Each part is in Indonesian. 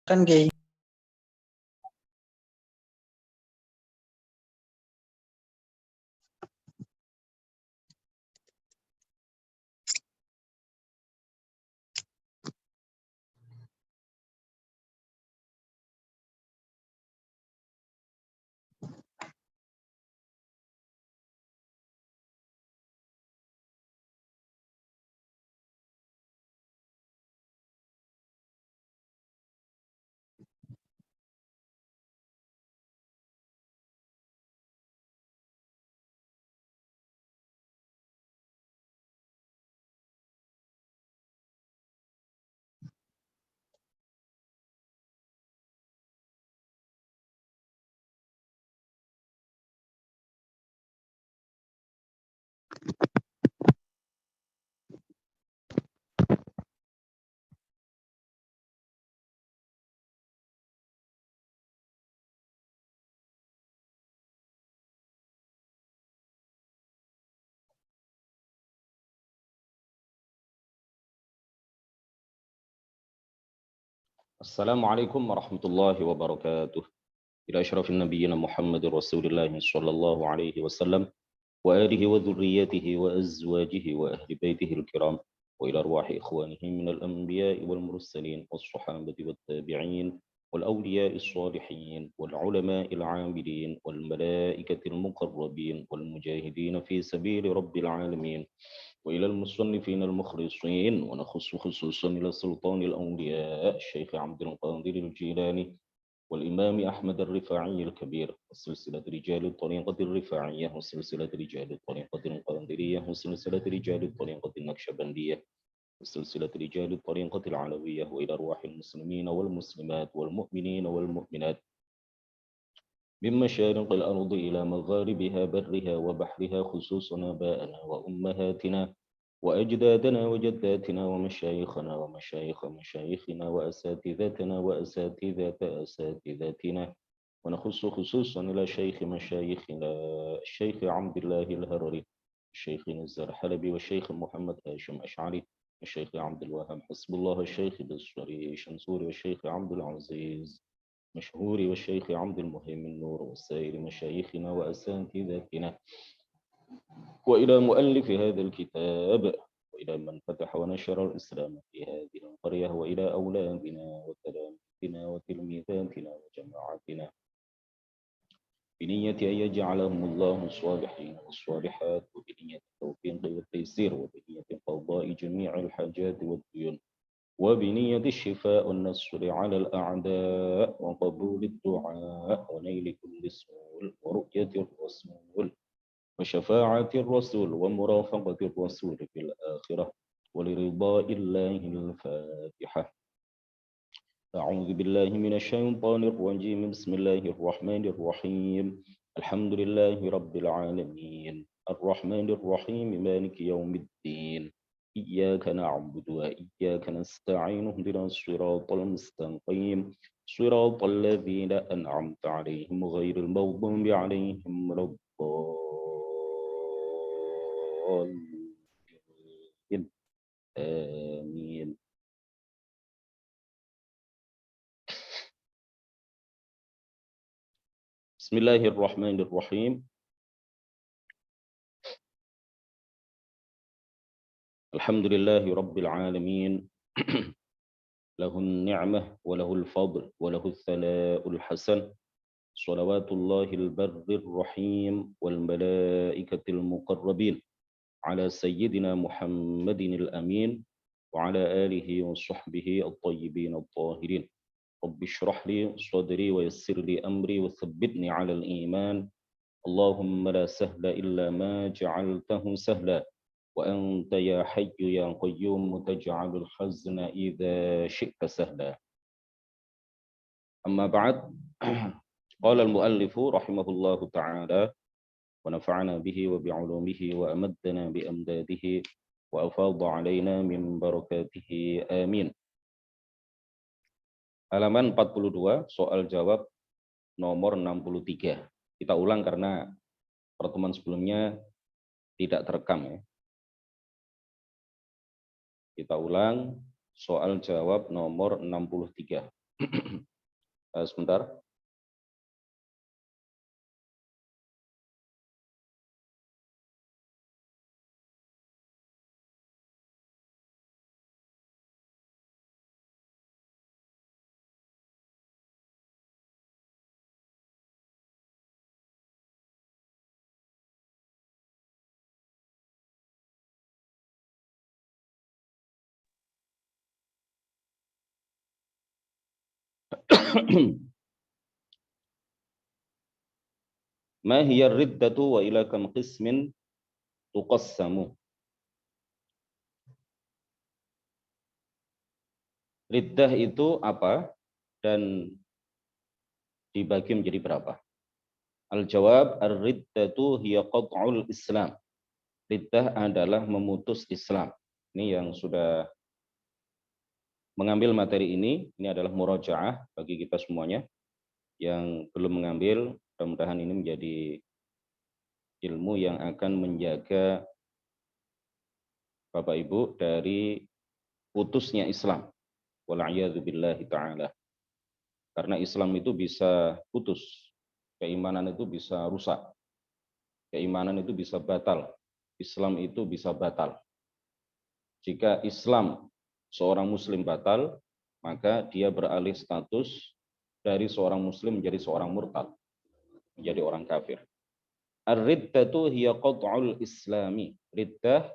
Kan gay. السلام عليكم ورحمة الله وبركاته. إلى أشرف النبيين محمد رسول الله صلى الله عليه وسلم وآله وذريته وأزواجه وأهل بيته الكرام، وإلى أرواح إخوانه من الأنبياء والمرسلين والصحابة والتابعين والأولياء الصالحين والعلماء العاملين والملائكة المقربين والمجاهدين في سبيل رب العالمين، وإلى المصنفين المخلصين، ونخص خصوصا إلى سلطان الأولياء الشيخ عبد القادر الجيلاني والإمام أحمد الرفاعي الكبير، وسلسلة رجال الطريقة الرفاعية، وسلسلة رجال الطريقة القادرية، وسلسلة رجال الطريقة النكشبندية، وسلسلة رجال الطريقة العلوية، وإلى أرواح المسلمين والمسلمات والمؤمنين والمؤمنات من مشارق الأرض إلى مغاربها برها وبحرها، خصوصا آباءنا وأمهاتنا وأجدادنا وجداتنا ومشايخنا ومشايخ مشايخنا وأساتذتنا وأساتذة أساتذتنا، ونخص خصوصا إلى شيخ مشايخنا الشيخ عبد الله الهرري، الشيخ نزار حلبي، والشيخ محمد هاشم أشعري، الشيخ عبد الوهاب حسب الله، الشيخ بالصري شنصوري، والشيخ عبد العزيز مشهور، والشيخ عبد المهيمن نور، وسائر مشايخنا وأساتذتنا، وإلى مؤلف هذا الكتاب، وإلى من فتح ونشر الإسلام في هذه القرية، وإلى أولادنا وتلاميذنا وتلميذاتنا وجماعتنا، بنية أن يجعلهم الله الصالحين والصالحات، وبنية التوفيق والتيسير، وبنية قضاء جميع الحاجات والديون، وبنية الشفاء والنصر على الأعداء، وقبول الدعاء، ونيل كل سؤال، ورؤية الرسول، وشفاعة الرسول، ومرافقة الرسول في الآخرة، ولرضاء الله. الفاتحة. أعوذ بالله من الشيطان الرجيم. بسم الله الرحمن الرحيم. الحمد لله رب العالمين الرحمن الرحيم مالك يوم الدين، إياك نعبد وإياك نستعين، اهدنا الصراط المستقيم صراط الذين أنعمت عليهم غير المغضوب عليهم ولا الضالين. آمين. بسم الله الرحمن الرحيم. الحمد لله رب العالمين له النعمة وله الفضل وله الثناء الحسن، صلوات الله البر الرحيم والملائكة المقربين على سيدنا محمد الأمين وعلى آله وصحبه الطيبين الطاهرين. رب اشرح لي صدري ويسر لي أمري وثبتني على الإيمان. اللهم لا سهل إلا ما جعلته سهلا، وأنت يا حي يا قيوم تجعل الحزن إذا شئت سهلا. أما بعد، قال المؤلف رحمه الله تعالى ونفعنا به وبعلومه وأمدنا بأمداده وأفاض علينا من بركاته آمين. Halaman 42, soal jawab nomor 63. Kita ulang karena pertemuan sebelumnya tidak terekam ya. Kita ulang soal jawab nomor 63. Sebentar. Ma hiya riddatu wa ila kam qismin tuqassamu. Riddah itu apa dan dibagi menjadi berapa? Al-jawab, ar-riddatu hiya qat'ul Islam. Riddah adalah memutus Islam. Ini yang sudah mengambil materi ini adalah murajaah bagi kita semuanya. Yang belum mengambil, mudah-mudahan ini menjadi ilmu yang akan menjaga Bapak Ibu dari putusnya Islam. Wal'iyadzubillahi ta'ala. Karena Islam itu bisa putus, keimanan itu bisa rusak, keimanan itu bisa batal, Islam itu bisa batal. Jika Islam seorang muslim batal, maka dia beralih status dari seorang muslim menjadi seorang murtad, menjadi orang kafir. Ar-riddatu hiya qat'ul islami. Riddah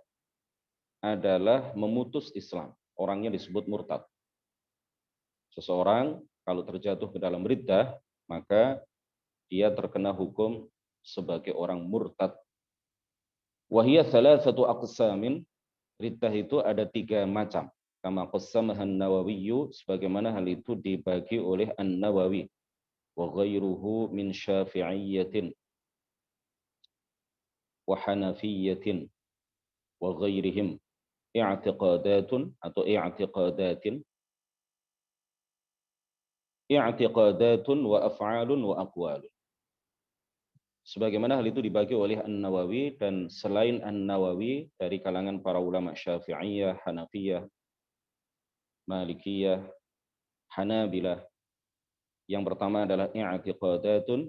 adalah memutus Islam. Orangnya disebut murtad. Seseorang kalau terjatuh ke dalam riddah, maka dia terkena hukum sebagai orang murtad. Wahiyya thalathatu aqsamin. Riddah itu ada 3 macam. Kama qassamaha an-Nawawi, sebagaimana hal itu dibagi oleh An-Nawawi. Wa ghairuhu min Syafi'iyyatin wa Hanafiyyatin wa ghairihim. I'tiqadatun atau i'tiqadatin. I'tiqadatun wa af'alun wa aqwalun. Sebagaimana hal itu dibagi oleh An-Nawawi dan selain An-Nawawi dari kalangan para ulama Syafi'iyah, Hanafiyah, Malikiyah, Hanabilah. Yang pertama adalah i'tiqadatun,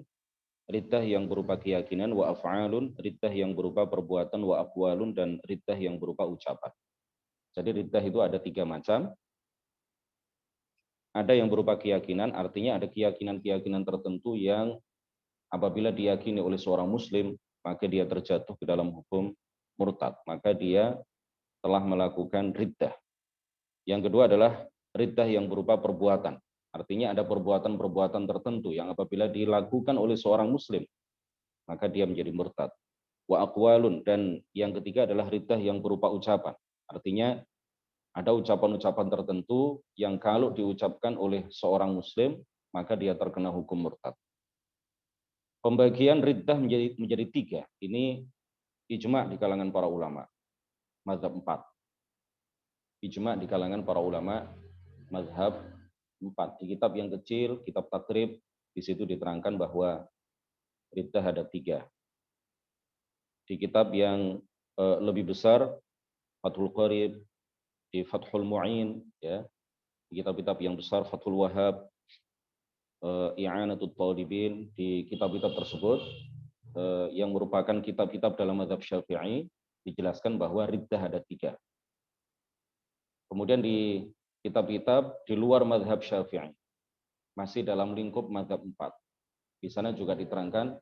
riddah yang berupa keyakinan, wa af'alun, riddah yang berupa perbuatan, wa aqwalun, dan riddah yang berupa ucapan. Jadi riddah itu ada 3 macam. Ada yang berupa keyakinan, artinya ada keyakinan-keyakinan tertentu yang apabila diyakini oleh seorang muslim, maka dia terjatuh ke dalam hukum murtad. Maka dia telah melakukan riddah. Yang kedua adalah riddah yang berupa perbuatan. Artinya ada perbuatan-perbuatan tertentu yang apabila dilakukan oleh seorang muslim, maka dia menjadi murtad. Wa aqwalun, dan yang ketiga adalah riddah yang berupa ucapan. Artinya ada ucapan-ucapan tertentu yang kalau diucapkan oleh seorang muslim, maka dia terkena hukum murtad. Pembagian riddah menjadi 3. Ini ijma di kalangan para ulama. Mazhab 4. Ijma di kalangan para ulama mazhab 4. Di kitab yang kecil, kitab Takrib, di situ diterangkan bahwa riddah ada 3. Di kitab yang lebih besar, Fathul Qarib, di Fathul Mu'in, ya, di kitab-kitab yang besar, Fathul Wahab, I'anatul Talibin, di kitab-kitab tersebut yang merupakan kitab-kitab dalam mazhab Syafi'i, dijelaskan bahwa riddah ada 3. Kemudian di kitab-kitab di luar mazhab Syafi'i, masih dalam lingkup mazhab 4, di sana juga diterangkan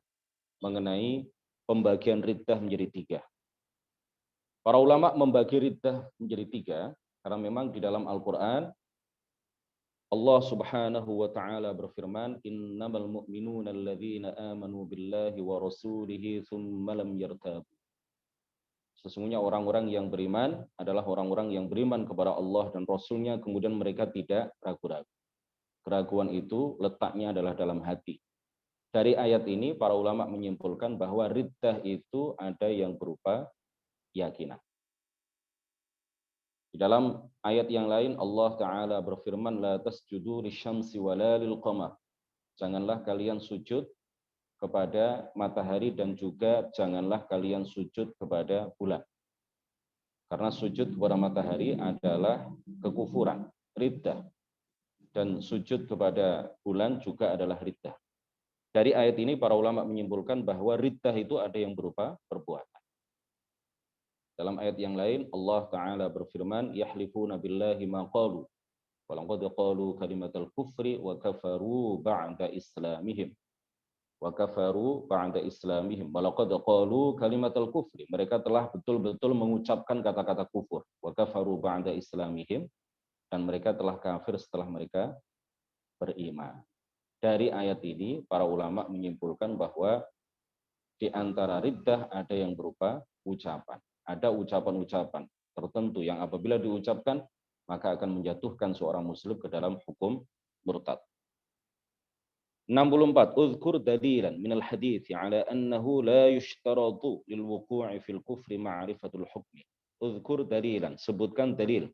mengenai pembagian riddah menjadi 3. Para ulama membagi riddah menjadi 3 karena memang di dalam Al-Quran Allah Subhanahu wa taala berfirman, "Innamal mu'minuna alladzina amanu billahi wa rasulihi tsumma lam yartabu." Sesungguhnya orang-orang yang beriman adalah orang-orang yang beriman kepada Allah dan Rasul-Nya, kemudian mereka tidak ragu-ragu. Keraguan itu letaknya adalah dalam hati. Dari ayat ini para ulama menyimpulkan bahwa riddah itu ada yang berupa keyakinan. Di dalam ayat yang lain Allah Ta'ala berfirman, La tasjudu lisyamsi wala lilqamar. Janganlah kalian sujud kepada matahari dan juga janganlah kalian sujud kepada bulan. Karena sujud kepada matahari adalah kekufuran, riddah. dan sujud kepada bulan juga adalah riddah. Dari ayat ini para ulama menyimpulkan bahwa riddah itu ada yang berupa perbuatan. Dalam ayat yang lain Allah Ta'ala berfirman, yahlifuna billahi ma qalu wa laqad qalu kalimatal kufri wa kafaru ba'da islamihim. Wa kafaru ba'da islamihim wa laqad qalu kalimatal kufri. Mereka telah betul-betul mengucapkan kata-kata kufur. Wa kafaru ba'da islamihim, dan mereka telah kafir setelah mereka beriman. Dari ayat ini para ulama menyimpulkan bahwa di antara riddah ada yang berupa ucapan. Ada ucapan-ucapan tertentu yang apabila diucapkan maka akan menjatuhkan seorang muslim ke dalam hukum murtad. 64. Uzkur dalilan minal hadithi ala annahu la yushtaratu lil wuqu'i fil kufri ma'rifatul hukmi. Uzkur dalilan, sebutkan dalil.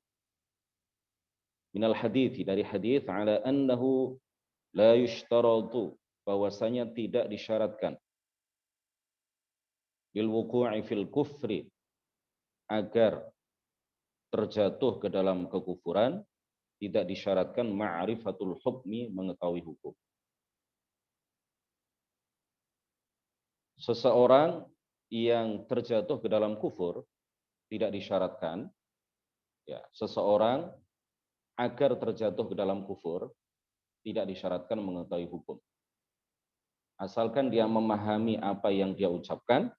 Minal hadithi, dari hadith, ala annahu la yushtaratu, bahwasanya tidak disyaratkan, lil wuqu'i fil kufri, agar terjatuh ke dalam kekufuran, tidak disyaratkan ma'rifatul hukmi, mengetahui hukum. Seseorang yang terjatuh ke dalam kufur tidak disyaratkan, ya, seseorang agar terjatuh ke dalam kufur tidak disyaratkan mengetahui hukum. Asalkan dia memahami apa yang dia ucapkan,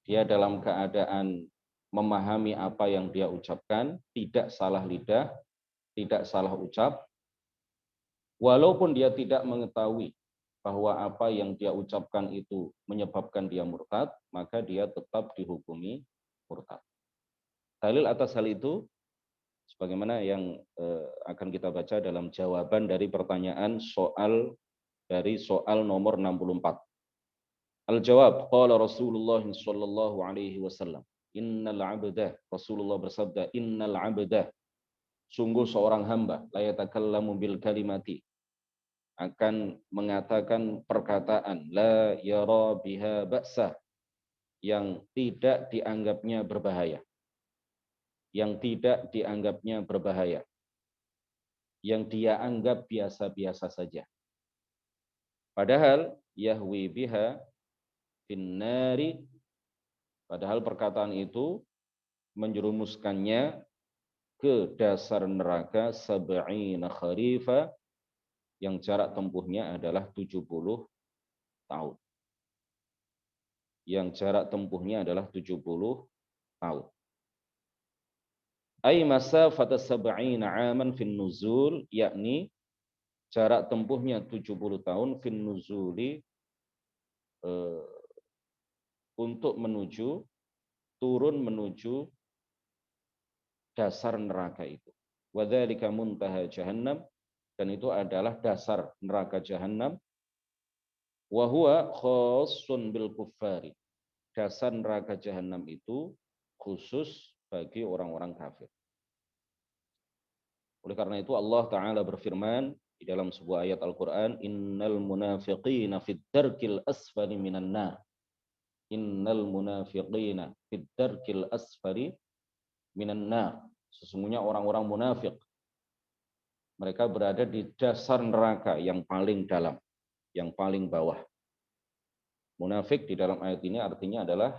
dia dalam keadaan memahami apa yang dia ucapkan, tidak salah lidah, tidak salah ucap, walaupun dia tidak mengetahui bahwa apa yang dia ucapkan itu menyebabkan dia murtad, maka dia tetap dihukumi murtad. Dalil atas hal itu sebagaimana yang akan kita baca dalam jawaban dari pertanyaan soal nomor 64. Al-jawab, qala Rasulullah sallallahu alaihi wasallam, innal 'abda, Rasulullah bersabda, innal 'abda, sungguh seorang hamba, la yatakallamu bil kalimati, akan mengatakan perkataan, la yara biha ba'sa, yang tidak dianggapnya berbahaya. Yang tidak dianggapnya berbahaya. Yang dia anggap biasa-biasa saja. Padahal yahwi biha finnari, padahal perkataan itu menjerumuskannya ke dasar neraka sab'ina kharifa, yang jarak tempuhnya adalah 70 tahun. Yang jarak tempuhnya adalah 70 tahun. Ay masafata sab'ina aman fin nuzul, yakni jarak tempuhnya 70 tahun fin nuzuli, untuk menuju, turun menuju dasar neraka itu. Wa dzalika muntaha jahannam, dan itu adalah dasar neraka jahannam. Wa huwa khassun bil kuffari, dasar neraka jahannam itu khusus bagi orang-orang kafir. Oleh karena itu Allah Ta'ala berfirman di dalam sebuah ayat Al-Quran, innal munafiqina fid darkil asfali minan nar. Innal munafiqina fid darkil asfali minan nar. Sesungguhnya orang-orang munafik, mereka berada di dasar neraka yang paling dalam, yang paling bawah. Munafik di dalam ayat ini artinya adalah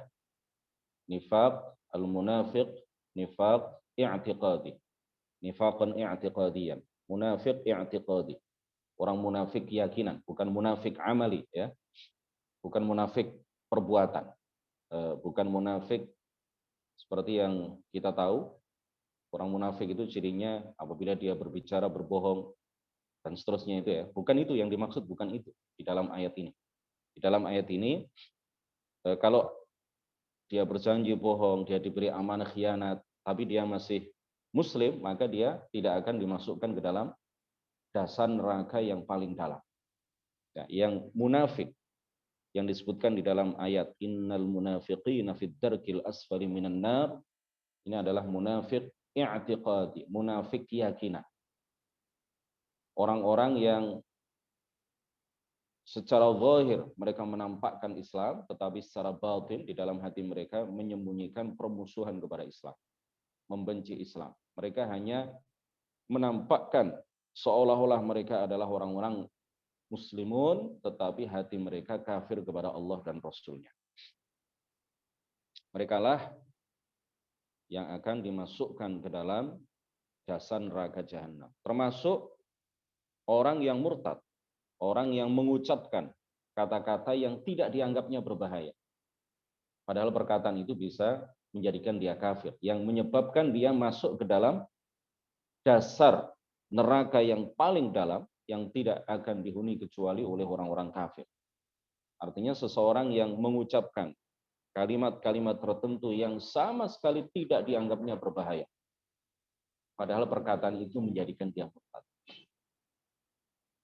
nifaq al-munafiq, nifaq i'tiqadi. Nifaqan i'tiqadiyan. Munafik i'tiqadi. Orang munafik keyakinan, bukan munafik amali, ya. Bukan munafik perbuatan. Bukan munafik seperti yang kita tahu. Orang munafik itu cirinya apabila dia berbicara berbohong dan seterusnya itu, ya. Bukan itu yang dimaksud, bukan itu di dalam ayat ini. Di dalam ayat ini kalau dia berjanji bohong, dia diberi amanah khianat, tapi dia masih muslim, maka dia tidak akan dimasukkan ke dalam dasar neraka yang paling dalam. Ya, yang munafik yang disebutkan di dalam ayat innal munafiqina fid darkil asfali minan nar, ini adalah munafik i'tiqadi, munafik keyakinan. Orang-orang yang secara zahir mereka menampakkan Islam, tetapi secara batin di dalam hati mereka menyembunyikan permusuhan kepada Islam, membenci Islam. Mereka hanya menampakkan seolah-olah mereka adalah orang-orang muslimun, tetapi hati mereka kafir kepada Allah dan Rasul-Nya. Mereka lah yang akan dimasukkan ke dalam dasar neraka jahanam. Termasuk orang yang murtad, orang yang mengucapkan kata-kata yang tidak dianggapnya berbahaya. Padahal perkataan itu bisa menjadikan dia kafir, yang menyebabkan dia masuk ke dalam dasar neraka yang paling dalam, yang tidak akan dihuni kecuali oleh orang-orang kafir. Artinya seseorang yang mengucapkan kalimat-kalimat tertentu yang sama sekali tidak dianggapnya berbahaya. Padahal perkataan itu menjadikan dia murtad.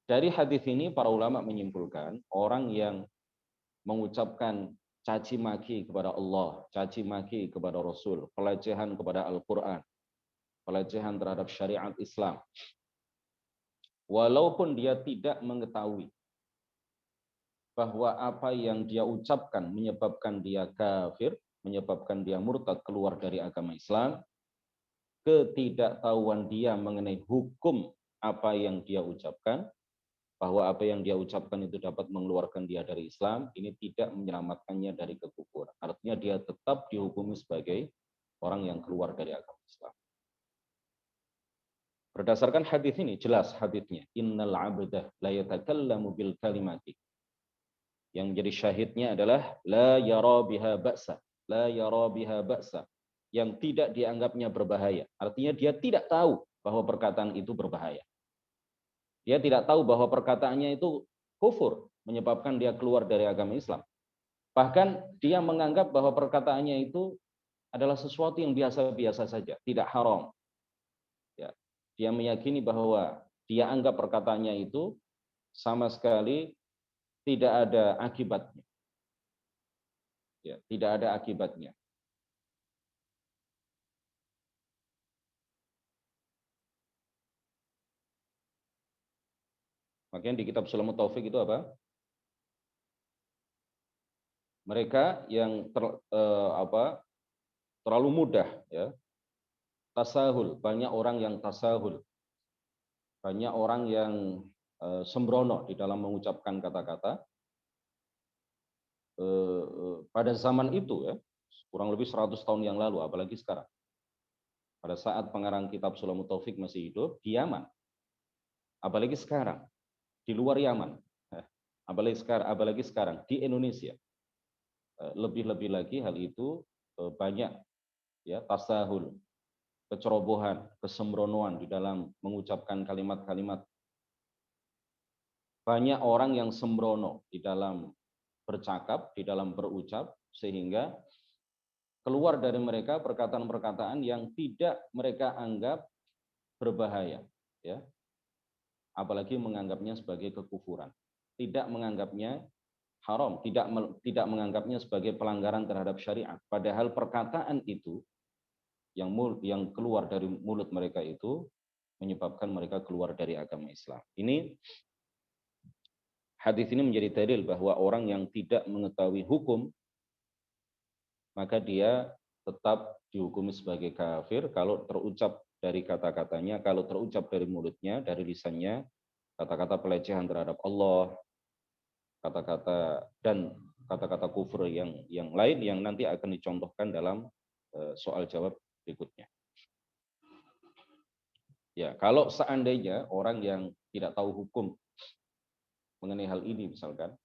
Dari hadis ini para ulama menyimpulkan orang yang mengucapkan caci maki kepada Allah, caci maki kepada Rasul, pelecehan kepada Al-Quran, pelecehan terhadap syariat Islam, walaupun dia tidak mengetahui bahwa apa yang dia ucapkan menyebabkan dia kafir, menyebabkan dia murtad keluar dari agama Islam, ketidaktahuan dia mengenai hukum apa yang dia ucapkan, bahwa apa yang dia ucapkan itu dapat mengeluarkan dia dari Islam, ini tidak menyelamatkannya dari kekufuran. Artinya dia tetap dihukumi sebagai orang yang keluar dari agama Islam. Berdasarkan hadis ini, jelas hadisnya, innal abdah la yatakallamu bil kalimati. Yang menjadi syahidnya adalah la yara biha ba'sa, la yara biha ba'sa, yang tidak dianggapnya berbahaya. Artinya dia tidak tahu bahwa perkataan itu berbahaya. Dia tidak tahu bahwa perkataannya itu kufur, menyebabkan dia keluar dari agama Islam. Bahkan dia menganggap bahwa perkataannya itu adalah sesuatu yang biasa-biasa saja, tidak haram. Ya. Dia meyakini bahwa dia anggap perkataannya itu sama sekali tidak ada akibatnya. Ya, tidak ada akibatnya. Makanya di kitab Sulamut Taufik itu apa? Mereka yang terlalu mudah, ya, tasahul. Banyak orang yang tasahul, banyak orang yang sembrono di dalam mengucapkan kata-kata. Pada zaman itu, ya, kurang lebih 100 tahun yang lalu, apalagi sekarang. Pada saat pengarang kitab Sulamut Taufik masih hidup di Yaman, apalagi sekarang di luar Yaman, apalagi sekarang di Indonesia. Lebih-lebih lagi hal itu banyak, ya, tasahul, kecerobohan, kesembronoan di dalam mengucapkan kalimat-kalimat. Banyak orang yang sembrono di dalam bercakap, di dalam berucap, sehingga keluar dari mereka perkataan-perkataan yang tidak mereka anggap berbahaya, ya. Apalagi menganggapnya sebagai kekufuran, tidak menganggapnya haram, tidak menganggapnya sebagai pelanggaran terhadap syariat. Padahal perkataan itu yang keluar dari mulut mereka itu menyebabkan mereka keluar dari agama Islam. Hadis ini menjadi dalil bahwa orang yang tidak mengetahui hukum, maka dia tetap dihukumi sebagai kafir kalau terucap dari kata-katanya, kalau terucap dari mulutnya, dari lisannya, kata-kata pelecehan terhadap Allah, kata-kata kufur yang lain yang nanti akan dicontohkan dalam soal jawab berikutnya. Ya, kalau seandainya orang yang tidak tahu hukum mengenai hal ini, misalkan,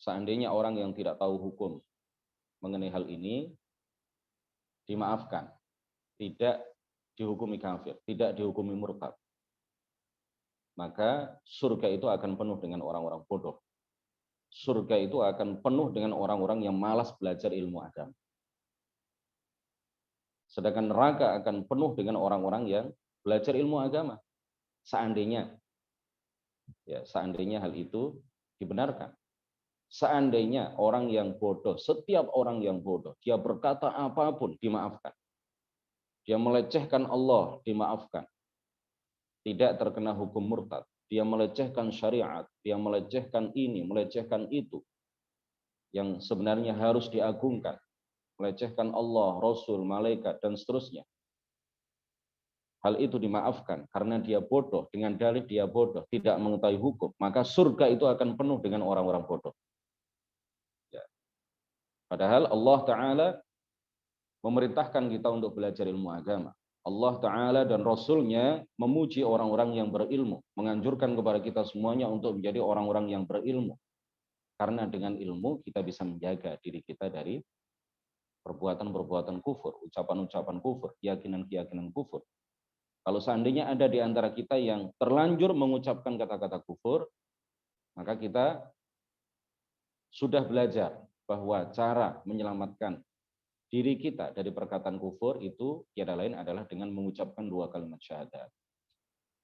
seandainya orang yang tidak tahu hukum mengenai hal ini dimaafkan, tidak dihukumi kafir, tidak dihukumi murtad, maka surga itu akan penuh dengan orang-orang bodoh. Surga itu akan penuh dengan orang-orang yang malas belajar ilmu agama. Sedangkan neraka akan penuh dengan orang-orang yang belajar ilmu agama. Seandainya, ya, seandainya hal itu dibenarkan. Seandainya orang yang bodoh, setiap orang yang bodoh, dia berkata apapun dimaafkan. Dia melecehkan Allah dimaafkan. Tidak terkena hukum murtad. Dia melecehkan syariat, dia melecehkan ini, melecehkan itu, yang sebenarnya harus diagungkan. Melecehkan Allah, Rasul, malaikat, dan seterusnya. hal itu dimaafkan karena dia bodoh, dengan dalih dia bodoh, tidak mengetahui hukum, maka surga itu akan penuh dengan orang-orang bodoh. Ya. Padahal Allah Ta'ala memerintahkan kita untuk belajar ilmu agama. Allah Ta'ala dan Rasulnya memuji orang-orang yang berilmu, menganjurkan kepada kita semuanya untuk menjadi orang-orang yang berilmu. Karena dengan ilmu kita bisa menjaga diri kita dari perbuatan-perbuatan kufur, ucapan-ucapan kufur, keyakinan-keyakinan kufur. Kalau seandainya ada di antara kita yang terlanjur mengucapkan kata-kata kufur, maka kita sudah belajar bahwa cara menyelamatkan diri kita dari perkataan kufur itu tiada lain adalah dengan mengucapkan 2 kalimat syahadat.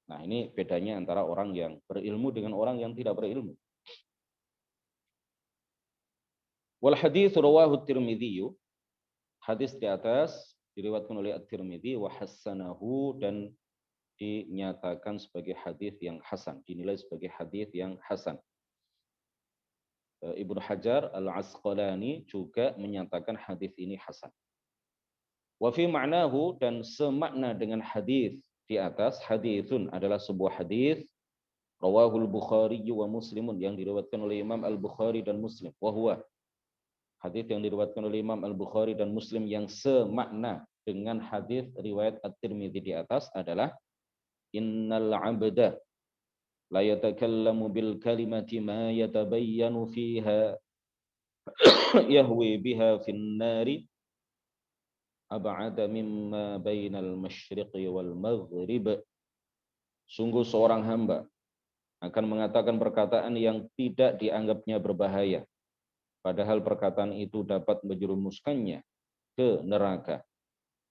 Nah, ini bedanya antara orang yang berilmu dengan orang yang tidak berilmu. Wal hadits rawahu Tirmidzi. Hadis di atas diriwayatkan oleh At-Tirmidzi wa hassanahu, dan dinyatakan sebagai hadis yang hasan, dinilai sebagai hadis yang hasan. Ibnu Hajar Al-Asqalani juga menyatakan hadis ini hasan. Wa fi ma'nahu, dan semakna dengan hadis di atas, haditsun adalah sebuah hadis rawahul Bukhari wa Muslimun, yang diriwayatkan oleh Imam Al-Bukhari dan Muslim. Wa huwa, hadis yang diriwayatkan oleh Imam Al-Bukhari dan Muslim yang semakna dengan hadis riwayat At-Tirmidzi di atas adalah innal 'abda la yatakallamu bil kalimati ma yatabayyanu fiha yahwi biha fin nari ab'ada mimma bainal masyriqi wal maghrib. Sungguh seorang hamba akan mengatakan perkataan yang tidak dianggapnya berbahaya, padahal perkataan itu dapat menjerumuskannya ke neraka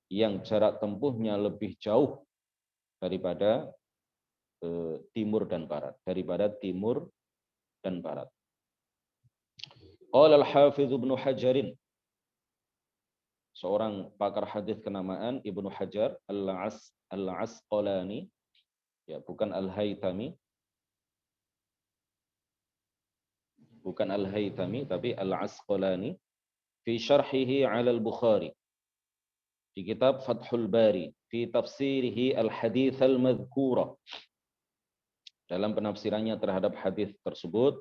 yang jarak tempuhnya lebih jauh daripada timur dan barat, Qala al-Hafiz Ibnu Hajarin, seorang pakar hadis kenamaan Ibnu Hajar Al-Asqalani, ya, bukan Al-Haytami, tapi Al-Asqalani, fi syarhihi 'ala al-Bukhari, di kitab Fathul Bari, fi tafsirihi al-hadits al-madhkura, dalam penafsirannya terhadap hadis tersebut,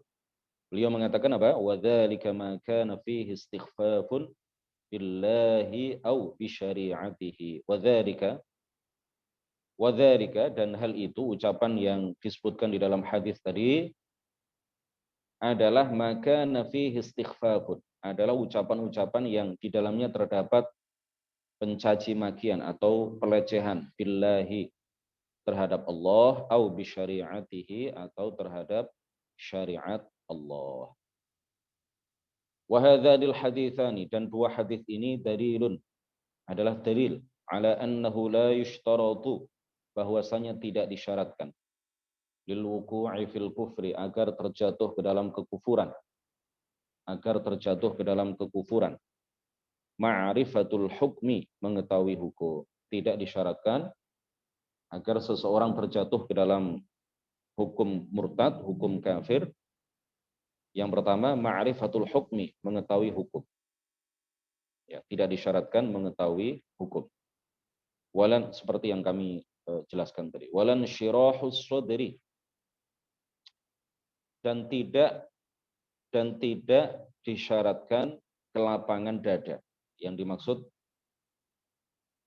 beliau mengatakan apa? Wa dzalika ma kana fihi istighfafun billahi au bi syari'atihi. Wa dzalika, dan hal itu, ucapan yang disebutkan di dalam hadis tadi adalah maka fihi istighfafun, adalah ucapan-ucapan yang di dalamnya terdapat pencaci makian atau pelecehan billahi, terhadap Allah, au bi syari'atihi, atau terhadap syariat Allah. Wa hadzal haditsani, dan 2 hadis ini dalilun, adalah dalil ala annahu la yushtaratu, bahwasanya tidak disyaratkan lil wuqu'i fil kufri, agar terjatuh ke dalam kekufuran, ma'rifatul hukmi, mengetahui hukum. Tidak disyaratkan agar seseorang terjatuh ke dalam hukum murtad, hukum kafir. Yang pertama, ma'rifatul hukmi, mengetahui hukum. Ya, tidak disyaratkan mengetahui hukum. Walan, seperti yang kami jelaskan tadi. Walan syirahus sadri, dan tidak disyaratkan kelapangan dada. Yang dimaksud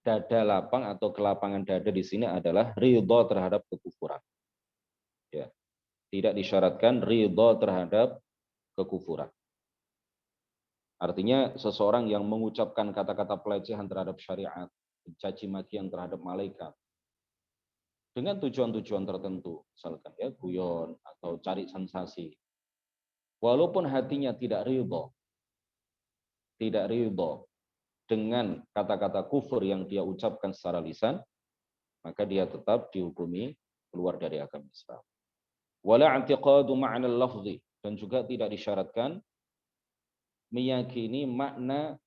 dada lapang atau kelapangan dada di sini adalah ridha terhadap kekufuran. Ya, tidak disyaratkan ridha terhadap kekufuran. Artinya seseorang yang mengucapkan kata-kata pelecehan terhadap syariat, caci makian terhadap malaikat, dengan tujuan-tujuan tertentu, misalkan ya guyon atau cari sensasi, walaupun hatinya tidak ridha dengan kata-kata kufur yang dia ucapkan secara lisan, maka dia tetap dihukumi keluar dari agama Islam. Wala i'tiqadu ma'na al-lafzi, dan juga tidak disyaratkan meyakini makna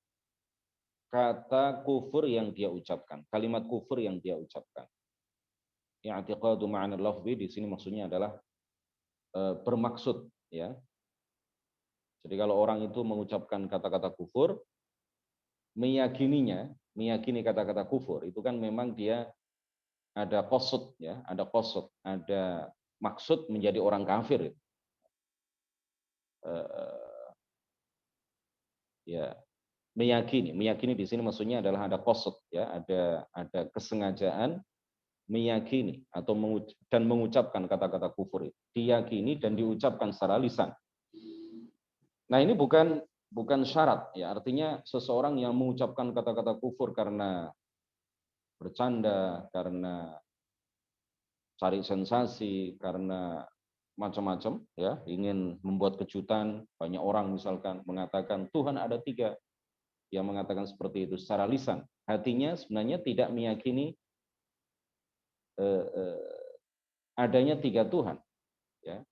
kata kufur yang dia ucapkan, kalimat kufur yang dia ucapkan. I'tiqadu ma'na al-lafzi di sini maksudnya adalah bermaksud, ya. Jadi kalau orang itu mengucapkan kata-kata kufur, meyakini kata-kata kufur, itu kan memang dia ada qasd ya, ada qasd, ada maksud menjadi orang kafir. Eh, ya, meyakini di sini maksudnya adalah ada qasd ya, ada kesengajaan meyakini atau dan mengucapkan kata-kata kufur itu, diyakini dan diucapkan secara lisan. Nah, ini bukan syarat ya, artinya seseorang yang mengucapkan kata-kata kufur karena bercanda, karena cari sensasi, karena macam-macam ya, ingin membuat kejutan, banyak orang misalkan mengatakan Tuhan ada tiga, yang mengatakan seperti itu secara lisan, hatinya sebenarnya tidak meyakini adanya tiga Tuhan ya,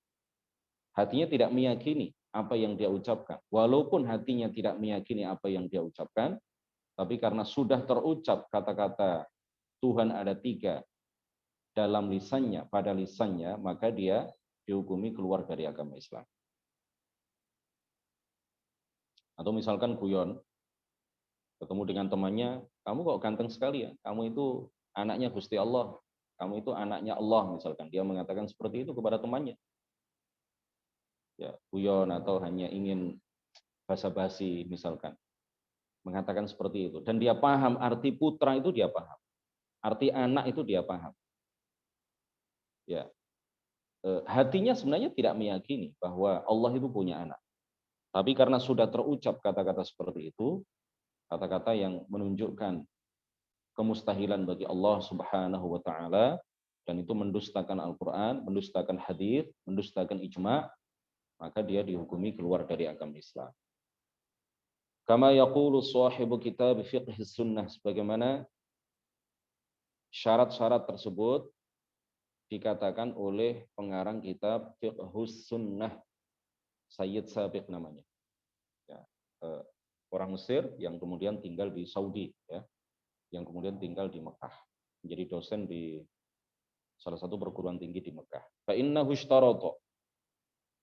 hatinya tidak meyakini apa yang dia ucapkan, walaupun hatinya tidak meyakini apa yang dia ucapkan, tapi karena sudah terucap kata-kata Tuhan ada tiga dalam lisannya, pada lisannya, maka dia dihukumi keluar dari agama Islam. Atau misalkan guyon, ketemu dengan temannya, kamu kok ganteng sekali ya, kamu itu anaknya Gusti Allah, kamu itu anaknya Allah misalkan, dia mengatakan seperti itu kepada temannya. Ya, guyon atau hanya ingin basa-basi misalkan, mengatakan seperti itu. Dan dia paham arti putra itu, dia paham. Arti anak itu dia paham. Ya, hatinya sebenarnya tidak meyakini bahwa Allah itu punya anak. Tapi karena sudah terucap kata-kata seperti itu, kata-kata yang menunjukkan kemustahilan bagi Allah Subhanahu wa taala, dan itu mendustakan Al-Qur'an, mendustakan hadis, mendustakan ijma', maka dia dihukumi keluar dari agama Islam. Kama yaqulu sahibu kitab fiqh sunnah, sebagaimana syarat-syarat tersebut dikatakan oleh pengarang kitab Fiqhus Sunnah, Sayyid Sabiq namanya. Ya, orang Mesir yang kemudian tinggal di Saudi, ya, yang kemudian tinggal di Mekah, menjadi dosen di salah satu perguruan tinggi di Mekah. Fa innahu ishtarata,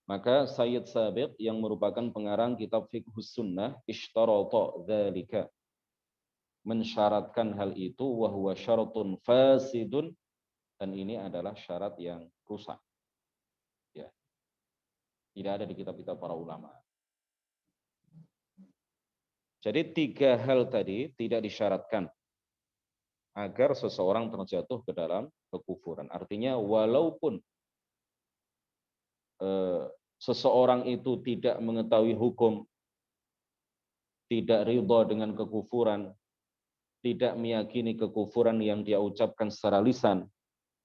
maka Sayyid Sabiq yang merupakan pengarang kitab Fiqhus Sunnah, ishtarata dzalika, mensyaratkan hal itu, wa huwa syaratun fasidun, dan ini adalah syarat yang rusak. Ya, tidak ada di kitab-kitab para ulama. Jadi tiga hal tadi tidak disyaratkan agar seseorang terjatuh ke dalam kekufuran. Artinya walaupun seseorang itu tidak mengetahui hukum, tidak ridha dengan kekufuran, tidak meyakini kekufuran yang dia ucapkan secara lisan,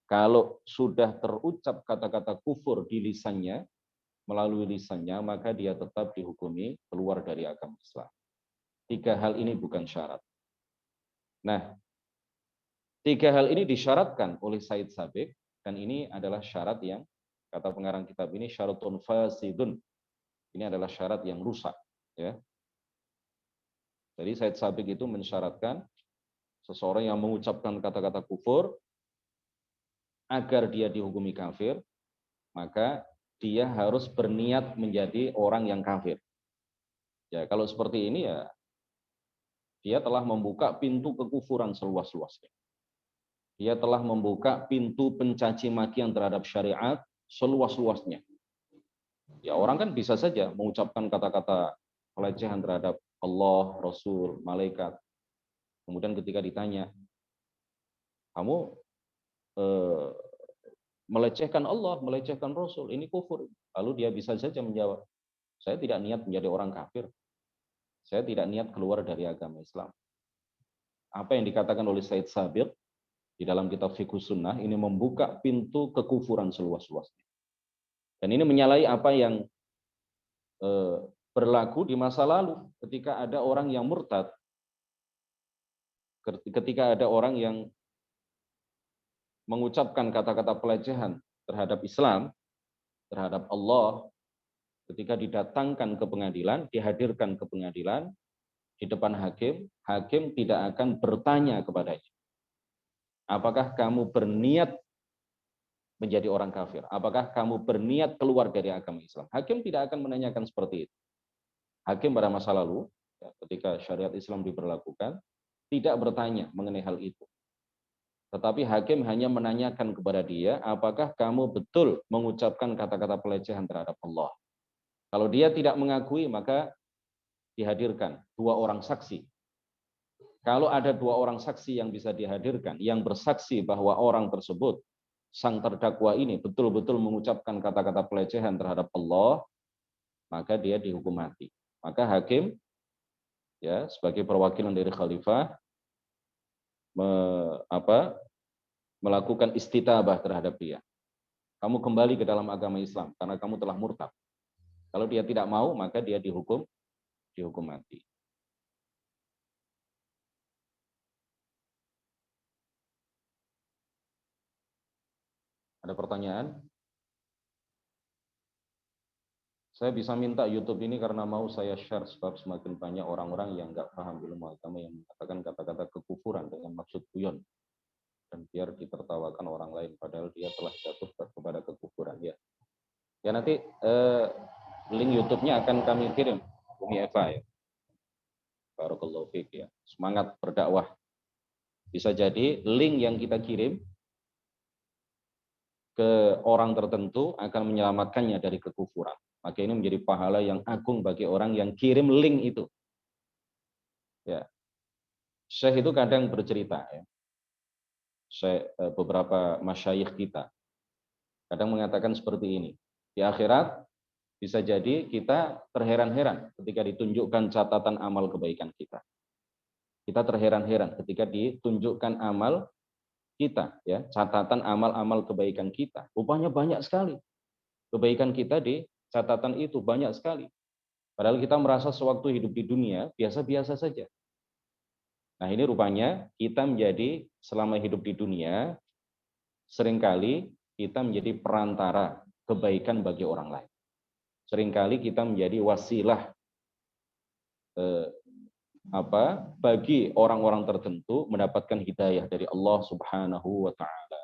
kalau sudah terucap kata-kata kufur di lisannya, melalui lisannya, maka dia tetap dihukumi keluar dari agama Islam. Tiga hal ini bukan syarat. Nah, tiga hal ini disyaratkan oleh Said Sabiq, dan ini adalah syarat yang, kata pengarang kitab ini, syaratun fasidun. Ini adalah syarat yang rusak. Ya. Jadi Said Sabiq itu mensyaratkan seseorang yang mengucapkan kata-kata kufur, agar dia dihukumi kafir, maka dia harus berniat menjadi orang yang kafir. Ya, kalau seperti ini ya, dia telah membuka pintu kekufuran seluas-luasnya. Dia telah membuka pintu pencaci makian terhadap syariat seluas-luasnya. Ya, orang kan bisa saja mengucapkan kata-kata pelecehan terhadap Allah, Rasul, malaikat. Kemudian ketika ditanya, kamu melecehkan Allah, melecehkan Rasul, ini kufur. Lalu dia bisa saja menjawab, saya tidak niat menjadi orang kafir. Saya tidak niat keluar dari agama Islam. Apa yang dikatakan oleh Said Sabiq di dalam kitab Fiqhus Sunnah ini membuka pintu kekufuran seluas-luasnya. Dan ini menyalahi apa yang berlaku di masa lalu ketika ada orang yang murtad, ketika ada orang yang mengucapkan kata-kata pelecehan terhadap Islam, terhadap Allah, ketika didatangkan ke pengadilan, dihadirkan ke pengadilan, di depan hakim, hakim tidak akan bertanya kepadanya, apakah kamu berniat menjadi orang kafir? Apakah kamu berniat keluar dari agama Islam? Hakim tidak akan menanyakan seperti itu. Hakim pada masa lalu, ketika syariat Islam diberlakukan, tidak bertanya mengenai hal itu. Tetapi hakim hanya menanyakan kepada dia, apakah kamu betul mengucapkan kata-kata pelecehan terhadap Allah? Kalau dia tidak mengakui, maka dihadirkan 2 orang saksi. Kalau ada 2 orang saksi yang bisa dihadirkan, yang bersaksi bahwa orang tersebut, sang terdakwa ini betul-betul mengucapkan kata-kata pelecehan terhadap Allah, maka dia dihukum mati. Maka hakim, ya, sebagai perwakilan dari khalifah, melakukan istitabah terhadap dia. Kamu kembali ke dalam agama Islam karena kamu telah murtad. Kalau dia tidak mau, maka dia dihukum mati. Ada pertanyaan? Saya bisa minta YouTube ini karena mau saya share sebab semakin banyak orang-orang yang nggak paham ilmu agama yang mengatakan kata-kata kekufuran dengan maksud guyon dan biar ditertawakan orang lain padahal dia telah jatuh kepada kekufuran. Ya nanti link YouTube-nya akan kami kirim, Umi Eva, ya. Barakallahu fiik, ya. Semangat berdakwah. Bisa jadi link yang kita kirim ke orang tertentu akan menyelamatkannya dari kekufuran. Maka ini menjadi pahala yang agung bagi orang yang kirim link itu. Ya. Syekh itu kadang bercerita, ya. Beberapa masyayikh kita kadang mengatakan seperti ini. Di akhirat bisa jadi kita terheran-heran ketika ditunjukkan catatan amal kebaikan kita. Kita terheran-heran ketika ditunjukkan amal kita, ya, catatan amal-amal kebaikan kita. Rupanya banyak sekali. Kebaikan kita di catatan itu banyak sekali. Padahal kita merasa sewaktu hidup di dunia biasa-biasa saja. Nah, ini rupanya kita menjadi selama hidup di dunia seringkali kita menjadi perantara kebaikan bagi orang lain. Seringkali kita menjadi wasilah bagi orang-orang tertentu mendapatkan hidayah dari Allah Subhanahu wa taala.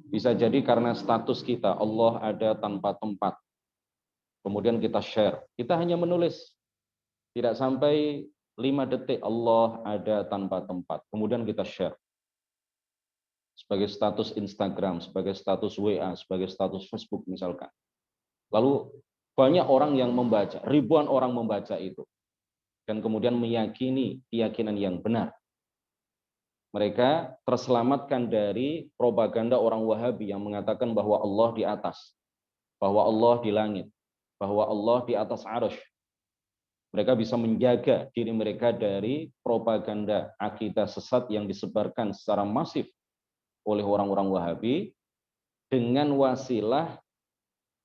Bisa jadi karena status kita, Allah ada tanpa tempat. Kemudian kita share. Kita hanya menulis. Tidak sampai 5 detik Allah ada tanpa tempat. Kemudian kita share. Sebagai status Instagram, sebagai status WA, sebagai status Facebook misalkan. Lalu banyak orang yang membaca, ribuan orang membaca itu. Dan kemudian meyakini keyakinan yang benar. Mereka terselamatkan dari propaganda orang Wahabi yang mengatakan bahwa Allah di atas, bahwa Allah di langit, bahwa Allah di atas arasy. Mereka bisa menjaga diri mereka dari propaganda akidah sesat yang disebarkan secara masif oleh orang-orang Wahabi dengan wasilah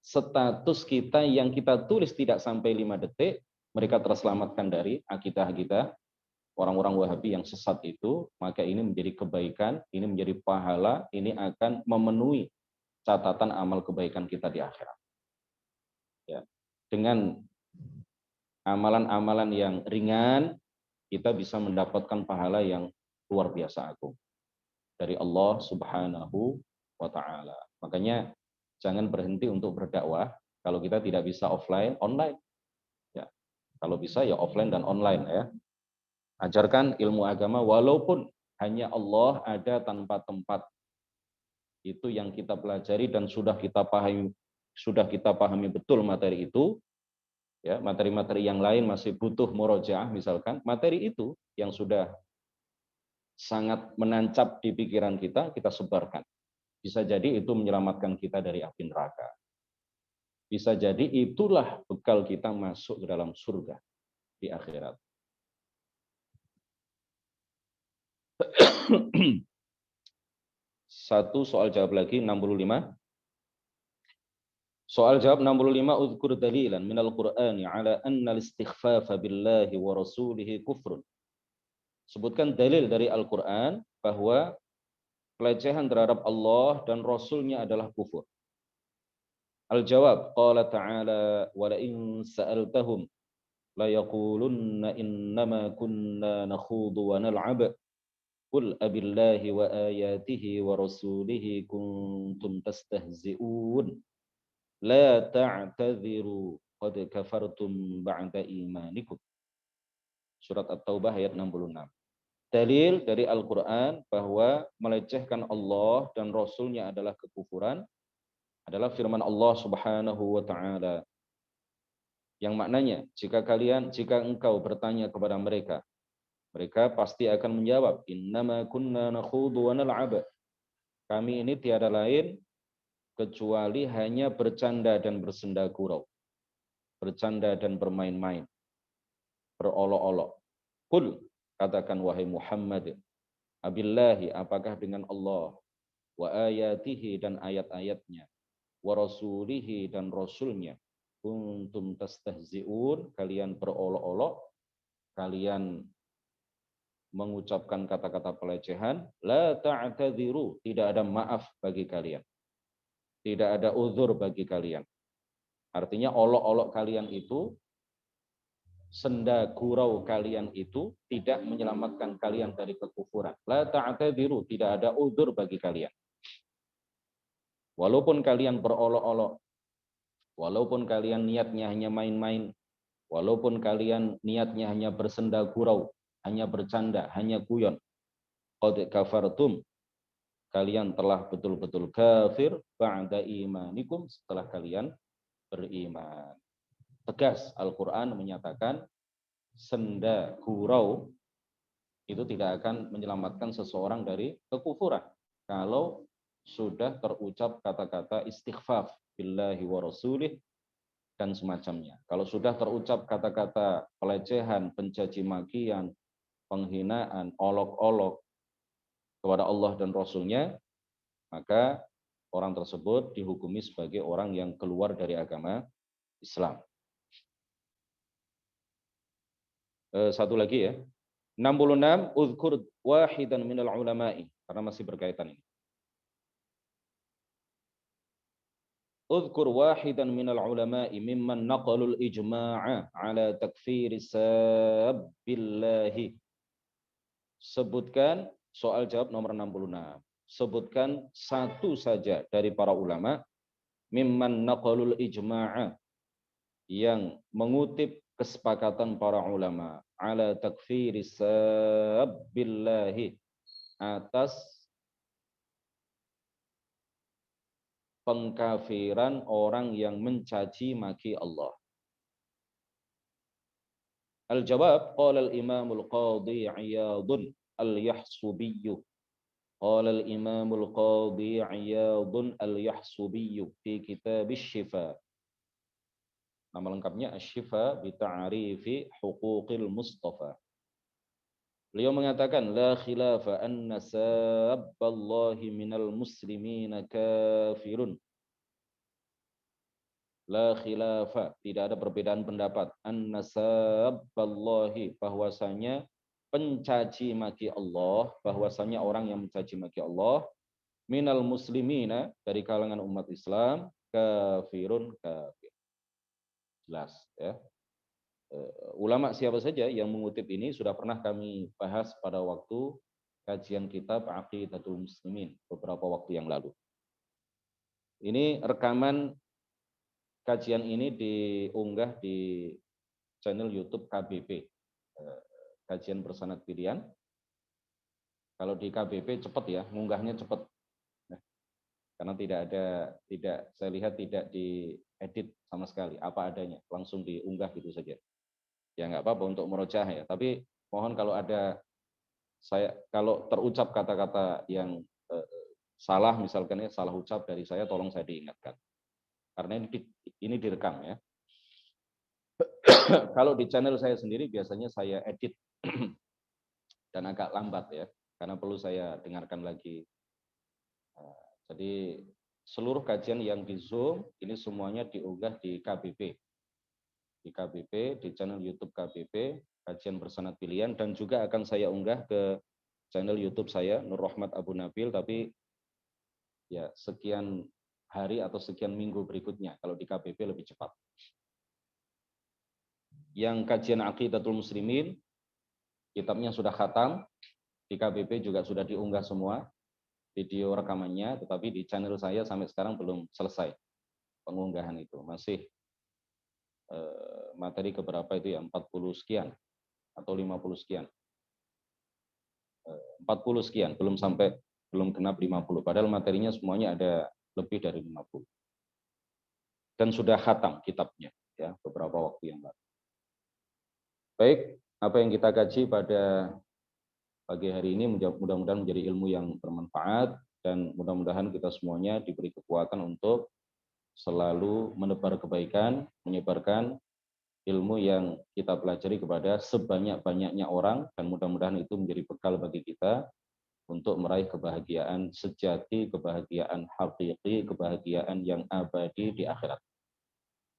status kita yang kita tulis tidak sampai 5 detik, mereka terselamatkan dari akidah-akidah orang-orang Wahabi yang sesat itu, maka ini menjadi kebaikan, ini menjadi pahala, ini akan memenuhi catatan amal kebaikan kita di akhirat. Ya. Dengan amalan-amalan yang ringan, kita bisa mendapatkan pahala yang luar biasa agung dari Allah Subhanahu wa taala. Makanya jangan berhenti untuk berdakwah kalau kita tidak bisa offline, online. Ya. Kalau bisa ya offline dan online, ya. Ajarkan ilmu agama walaupun hanya Allah ada tanpa tempat. Itu yang kita pelajari dan sudah kita pahami betul materi itu. Ya, materi-materi yang lain masih butuh murojaah misalkan. Materi itu yang sudah sangat menancap di pikiran kita, kita sebarkan. Bisa jadi itu menyelamatkan kita dari api neraka. Bisa jadi itulah bekal kita masuk ke dalam surga di akhirat. Satu soal jawab lagi, 65. Soal jawab 65, uzkur dalilan minal Qur'ani ala anna al-istighfafa billahi wa rasulihi kufrun. Sebutkan dalil dari Al-Qur'an bahwa pelecehan terhadap Allah dan Rasulnya adalah kufur. Al-jawab, qala ta'ala wa la in sa'altahum la yaqulunna innama kunna nakhudu wa nal'ab. Qul abillahi wa ayatihi wa rasulihi kuntum tastahzi'un. La ta'tadhiru qad kafartum ba'da imanikum. Surat At-Taubah ayat 66. Dalil dari Al-Quran bahwa melecehkan Allah dan Rasulnya adalah kekufuran adalah firman Allah Subhanahu wa Ta'ala, yang maknanya jika engkau bertanya kepada mereka, mereka pasti akan menjawab, innama kunna nakhudu wa nal'ab. Kami ini tiada lain kecuali hanya bercanda dan bersenda gurau, bercanda dan bermain-main, berolok-olok. Qul, katakan wahai Muhammad, abillahi, apakah dengan Allah, wa ayatihi, dan ayat-ayatnya, wa rasulihi, dan rasulnya, kuntum tastahzi'un, kalian berolok-olok, kalian mengucapkan kata-kata pelecehan, la ta'tadiru, tidak ada maaf bagi kalian, tidak ada uzur bagi kalian. Artinya olok-olok kalian itu, senda gurau kalian itu tidak menyelamatkan kalian dari kekufuran. La ta'tadiru, tidak ada uzur bagi kalian. Walaupun kalian berolok-olok, walaupun kalian niatnya hanya main-main, walaupun kalian niatnya hanya bersenda gurau, hanya bercanda, hanya guyon, qad kafartum, kalian telah betul-betul kafir ba'da imanikum, setelah kalian beriman. Tegas Al-Quran menyatakan senda gurau itu tidak akan menyelamatkan seseorang dari kekufuran kalau sudah terucap kata-kata istighfaf billahi wa rasulih dan semacamnya. Kalau sudah terucap kata-kata pelecehan, pencaci makian, penghinaan, olok-olok kepada Allah dan Rasulnya, maka orang tersebut dihukumi sebagai orang yang keluar dari agama Islam. Satu lagi ya. 66, uzkur wahidan minal ulama'i, karena masih berkaitan ini. Uzkur wahidan minal ulama'i mimman naqalul ijma'a ala takfiri sabbillahi. Sebutkan, soal jawab nomor 66. Sebutkan satu saja dari para ulama mimman naqalul ijma'a, yang mengutip kesepakatan para ulama ala takfiri sabbillahi, atas pengkafiran orang yang mencaci maki Allah. Al-jawab, qala al-imam al-qadhi Iyadun al-Yahsubi. Qala al-imam al-qadhi Iyadun al-Yahsubi fi kitab asy-Syifa. Nama lengkapnya Asy-Syifa bi ta'rifi huquqil Mustafa. Beliau mengatakan, la khilafa anna sabballahi minal muslimina kafirun. La khilafa, tidak ada perbedaan pendapat. Anna sabballahi, bahwasanya pencaci maki Allah, bahwasanya orang yang mencaci maki Allah, minal muslimina, dari kalangan umat Islam, kafirun, kafir. Jelas ya. Ulama siapa saja yang mengutip ini sudah pernah kami bahas pada waktu kajian kitab Aqidatul Muslimin beberapa waktu yang lalu. Ini rekaman kajian ini diunggah di channel YouTube KBP, Kajian Bersanad Pilihan. Kalau di KBP cepat ya, ngunggahnya cepat. Karena saya lihat tidak diedit sama sekali, apa adanya, langsung diunggah gitu saja. Ya nggak apa-apa untuk murojaah ya, tapi mohon kalau ada kalau terucap kata-kata yang salah, misalkan ya salah ucap dari saya, tolong saya diingatkan, karena ini direkam ya. Kalau di channel saya sendiri biasanya saya edit dan agak lambat ya, karena perlu saya dengarkan lagi. Jadi seluruh kajian yang di Zoom ini semuanya diunggah di KBP, di channel YouTube KBP, Kajian Bersanad Pilihan, dan juga akan saya unggah ke channel YouTube saya Nur Rahmat Abu Nabil, tapi ya sekian hari atau sekian minggu berikutnya. Kalau di KBP lebih cepat. Yang kajian Aqidatul Muslimin, kitabnya sudah khatam, di KBP juga sudah diunggah semua video rekamannya, tetapi di channel saya sampai sekarang belum selesai pengunggahan itu. Masih materi keberapa itu ya, 40 sekian atau 50 sekian. 40 sekian, belum genap 50. Padahal materinya semuanya ada lebih dari 50. Dan sudah khatam kitabnya ya beberapa waktu yang lalu. Baik, apa yang kita kaji pada pagi hari ini mudah-mudahan menjadi ilmu yang bermanfaat dan mudah-mudahan kita semuanya diberi kekuatan untuk selalu menebar kebaikan, menyebarkan ilmu yang kita pelajari kepada sebanyak-banyaknya orang dan mudah-mudahan itu menjadi bekal bagi kita untuk meraih kebahagiaan sejati, kebahagiaan hakiki, kebahagiaan yang abadi di akhirat.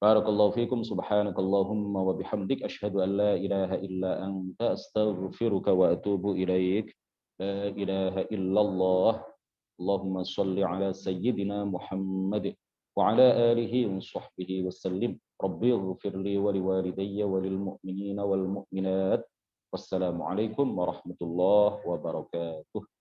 Barakallahu fikum, subhanakallahumma wa bihamdik, asyhadu an la ilaha illa anta, astaghfiruka wa atubu ilaik. La ilaha illallah. Allahumma salli ala sayyidina Muhammad wa ala alihi wa sahbihi wa sallim. Rabbi ighfir li wa liwalidayya wa lil mu'minina wal mu'minat. Wassalamu alaikum warahmatullahi wabarakatuh.